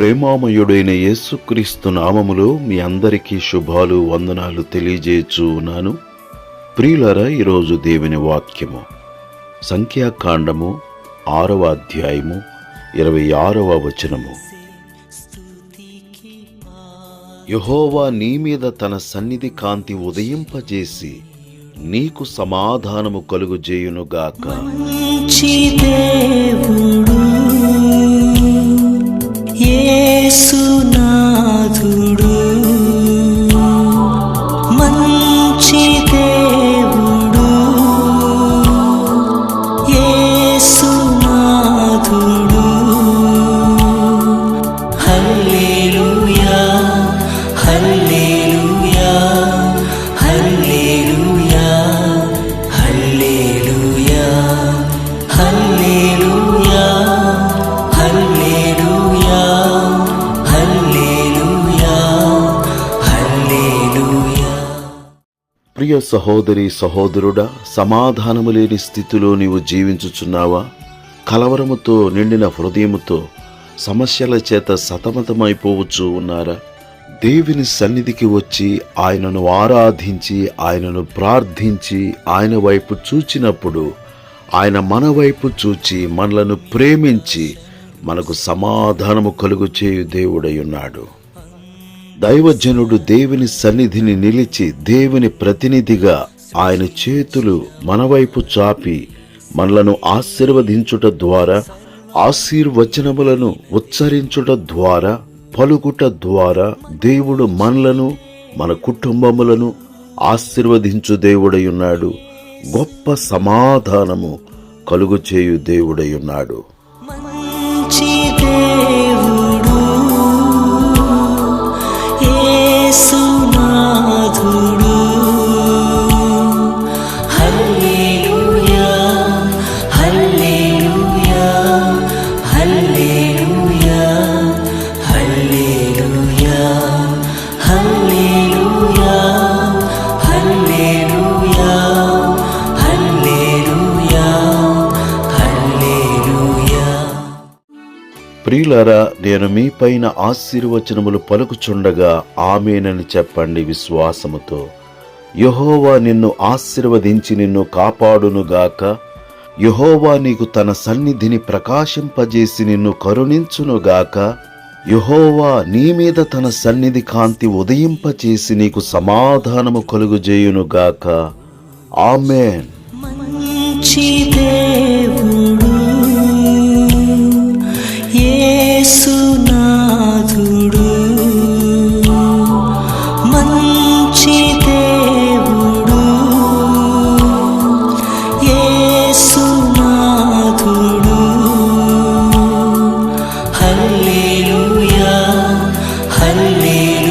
ప్రేమామయుడైన యేసుక్రీస్తు నామములో మీ అందరికీ శుభాలు వందనాలు తెలియజేయచ్చు ఉన్నాను. ప్రియులారా, ఈరోజు దేవుని వాక్యము సంఖ్యాకాండము 6వ అధ్యాయము 26వ వచనము. యెహోవా నీ మీద తన సన్నిధి కాంతి ఉదయింపజేసి నీకు సమాధానము కలుగుజేయునుగాక. మంచి దేవుడు యేసునాథుడు, మంచి దేవుడు యేసునాథుడు. హల్లెలూయా హల్లెలూయా హల్లెలూయా హల్లెలూయా హల్లెలూయా హల్లెలూయా హల్లెలూయా హల్లెలూయా. ప్రియ సహోదరి సహోదరుడా, సమాధానము లేని స్థితిలో నీవు జీవించుచున్నావా? కలవరముతో నిండిన హృదయముతో సమస్యల చేత సతమతమైపోవచ్చు ఉన్నారా? దేవుని సన్నిధికి వచ్చి ఆయనను ఆరాధించి ఆయనను ప్రార్థించి ఆయన వైపు చూచినప్పుడు ఆయన మన వైపు చూచి మనలను ప్రేమించి మనకు సమాధానము కలుగు చేయు దేవుడై ఉన్నాడు. దైవజనుడు దేవుని సన్నిధిని నిలిచి దేవుని ప్రతినిధిగా ఆయన చేతులు మన వైపు చాపి మనలను ఆశీర్వదించుట ద్వారా, ఆశీర్వచనములను ఉచ్చరించుట ద్వారా, పలుకుట ద్వారా దేవుడు మనలను మన కుటుంబములను ఆశీర్వదించు దేవుడై ఉన్నాడు. గొప్ప సమాధానము కలుగు చేయు దేవుడై ఉన్నాడు. మంచి దేవుడు యేసునాథుడు. హల్లెలూయా హల్లెలూయా హల్లెలూయా హల్లెలూయా హల్లెలూయా హల్లెలూయా హల్లెలూయా హల్లెలూయా. ప్రియులారా, నేను మీ పైన ఆశీర్వచనములు పలుకుచుండగా ఆమేనని చెప్పండి విశ్వాసముతో. యెహోవా నిన్ను ఆశీర్వదించి నిన్ను కాపాడునుగాక. యెహోవా నీకు తన సన్నిధిని ప్రకాశింపజేసి నిన్ను కరుణించునుగాక. యెహోవా నీ మీద తన సన్నిధి కాంతి ఉదయింపచేసి నీకు సమాధానము కలుగుజేయునుగాక. ఆమేన్. మంచి దేవుడు యేసునాథుడు, మంచి దేవుడు యేసునాథుడు. హల్లెలూయా హల్లెలూయా